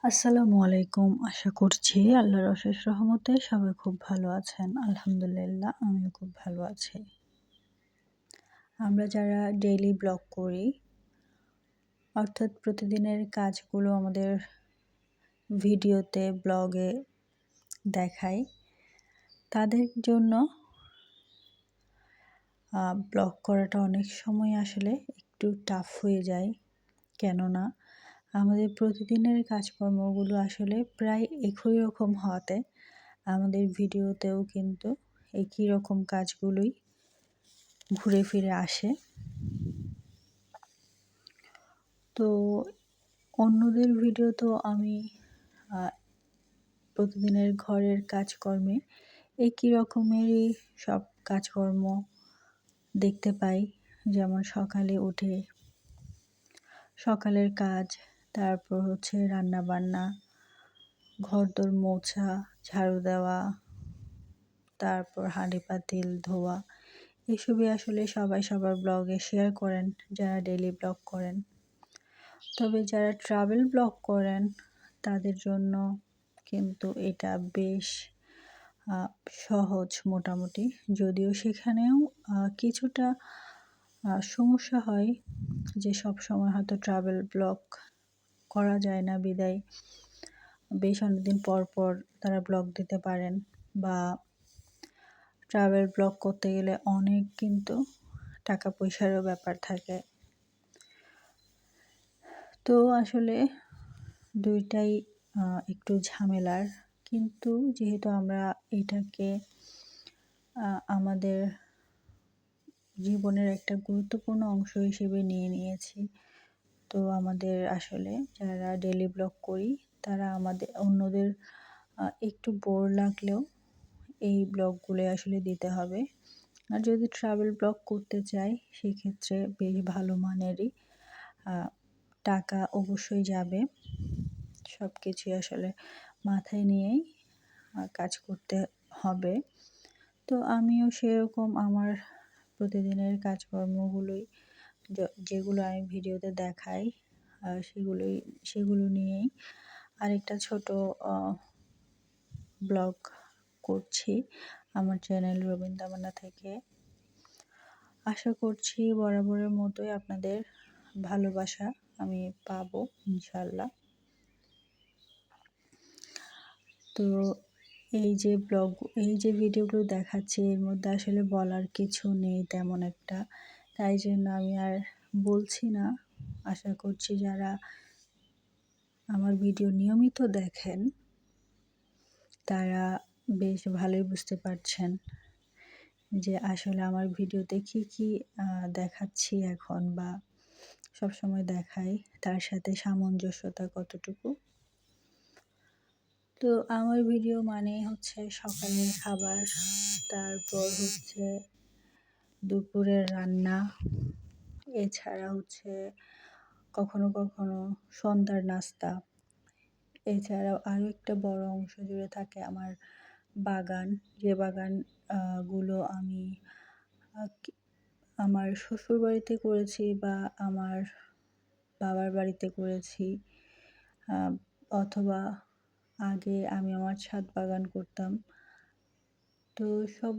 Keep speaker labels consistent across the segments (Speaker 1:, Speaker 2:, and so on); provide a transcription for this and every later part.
Speaker 1: আসসালামু আলাইকুম। আশা করছি আল্লাহর অশেষ রহমতে সবাই খুব ভালো আছেন। আলহামদুলিল্লাহ আমিও খুব ভালো আছি। আমরা যারা ডেইলি ব্লগ করি, অর্থাৎ প্রতিদিনের কাজগুলো আমাদের ভিডিওতে, ব্লগে দেখাই, তাদের জন্য ব্লগ করাটা অনেক সময় আসলে একটু টাফ হয়ে যায়। কেননা আমাদের প্রতিদিনের কাজকর্মগুলো আসলে প্রায় একই রকম হওয়াতে আমাদের ভিডিওতেও কিন্তু একই রকম কাজগুলোই ঘুরে ফিরে আসে। তো অন্যদের ভিডিও তো আমি প্রতিদিনের ঘরের কাজকর্মে একই রকমেরই সব কাজকর্ম দেখতে পাই। যেমন সকালে উঠে সকালের কাজ, তারপর হচ্ছে রান্নাবান্না, ঘরদোর মোছা, ঝাড়ু দেওয়া, তারপর হাঁড়ি পাতিল ধোয়া, এসবই আসলে সবাই সবার ব্লগে শেয়ার করেন যারা ডেইলি ব্লগ করেন। তবে যারা ট্রাভেল ব্লগ করেন তাদের জন্য কিন্তু এটা বেশ সহজ মোটামুটি, যদিও সেখানেও কিছুটা সমস্যা হয় যে সব সময় হয়তো ট্রাভেল ব্লগ করা যায় না বিদায় বেশ অনেকদিন পর পর তারা ব্লগ দিতে পারেন, বা ট্রাভেল ব্লগ করতে গেলে অনেক কিন্তু টাকা পয়সারও ব্যাপার থাকে। তো আসলে দুইটাই একটু ঝামেলার, কিন্তু যেহেতু আমরা এটাকে আমাদের জীবনের একটা গুরুত্বপূর্ণ অংশ হিসেবে নিয়ে নিয়েছি, তো আমাদের আসলে যারা ডেইলি ব্লগ করি তারা আমাদের অন্যদের একটু বোর লাগলেও এই ব্লগগুলো আসলে দিতে হবে। আর যদি ট্রাভেল ব্লগ করতে চাই সেক্ষেত্রে বেশ ভালো মানেরই টাকা অবশ্যই যাবে। সব কিছুই আসলে মাথায় নিয়েই কাজ করতে হবে। তো আমিও সেরকম আমার প্রতিদিনের কাজকর্মগুলোই যেগুলো আমি ভিডিওতে দেখাই সেগুলো নিয়েই আরেকটা ছোট ব্লগ করছি আমার চ্যানেল রবিন তামান্না থেকে। আশা করছি বরাবরের মতোই আপনাদের ভালোবাসা আমি পাবো ইনশাল্লাহ। তো এই যে ভিডিওগুলো দেখাচ্ছি এর মধ্যে আসলে বলার কিছু নেই তেমন একটা, তাই জন্য আমি আর বলছি না। আশা করছি যারা আমার ভিডিও নিয়মিত দেখেন তারা বেশ ভালোই বুঝতে পারছেন যে আসলে আমার ভিডিওতে কী দেখাচ্ছি এখন বা সবসময় দেখাই তার সাথে সামঞ্জস্যতা কতটুকু। তো আমার ভিডিও মানে হচ্ছে সকালের খাবার, তারপর হচ্ছে দুপুরের রান্না, এছাড়া হচ্ছে কখনো কখনো সন্ধ্যার নাস্তা, এছাড়াও আরও একটা বড় অংশ জুড়ে থাকে আমার বাগান, যে গুলো আমি আমার শ্বশুর বাড়িতে করেছি বা আমার বাবার বাড়িতে করেছি, অথবা আগে আমি আমার ছাদ বাগান করতাম। তো সব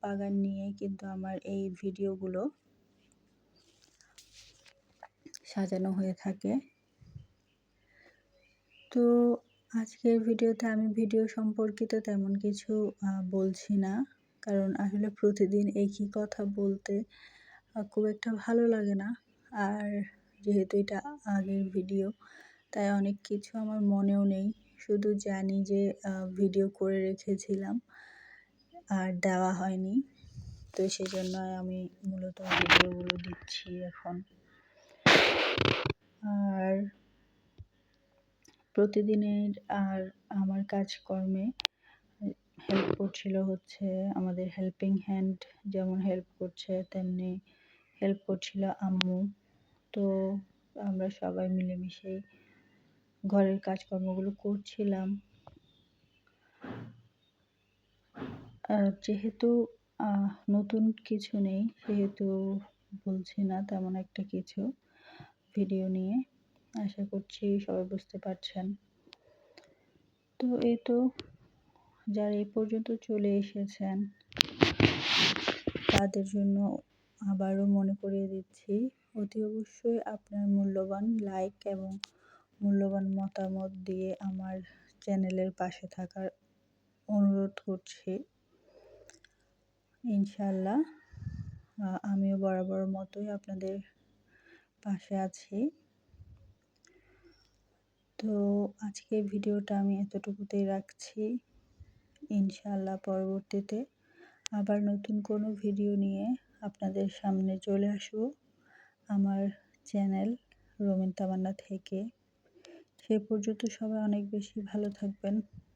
Speaker 1: বাগান নিয়েই কিন্তু আমার এই ভিডিওগুলো সাজানো হয়ে থাকে। তো আজকের ভিডিওতে আমি ভিডিও সম্পর্কিত তেমন কিছু বলছি না, কারণ আসলে প্রতিদিন একই কথা বলতে খুব একটা ভালো লাগে না। আর যেহেতু এটা আগের ভিডিও তাই অনেক কিছু আমার মনেও নেই, শুধু জানি যে ভিডিও করে রেখেছিলাম আর দেওয়া হয়নি, তো সেজন্য আমি মূলত ভিডিওগুলো দিচ্ছি এখন। আর প্রতিদিনের আমার কাজকর্মে হেল্প করছিল হচ্ছে আমাদের হেল্পিং হ্যান্ড, যেমন হেল্প করছে তেমনি হেল্প করছিল আম্মু। তো আমরা সবাই মিলেমিশে ঘরের কাজকর্মগুলো করছিলাম। যেহেতু নতুন কিছু নেই সেহেতু বলছি না তেমন একটা কিছু ভিডিও নিয়ে। আশা করছি সবাই বুঝতে পারছেন। তো এই তো, যারা এই পর্যন্ত চলে এসেছেন তাদের জন্য আবারও মনে করিয়ে দিচ্ছি, অতি অবশ্যই আপনার মূল্যবান লাইক এবং মূল্যবান মতামত দিয়ে আমার চ্যানেলের পাশে থাকার অনুরোধ করছি। ইনশাআল্লাহ আমিও বরাবর মতোই আপনাদের পাশে আছি। তো আজকে ভিডিওটা আমি এতটুকুতেই রাখছি। ইনশাআল্লাহ পরবর্তীতে আবার নতুন কোনো ভিডিও নিয়ে আপনাদের সামনে চলে আসবো আমার চ্যানেল রোমিন তামান্না থেকে। সে পর্যন্ত সবাই অনেক বেশি ভালো থাকবেন,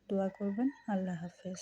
Speaker 1: দোয়া করবেন। আল্লাহ হাফেজ।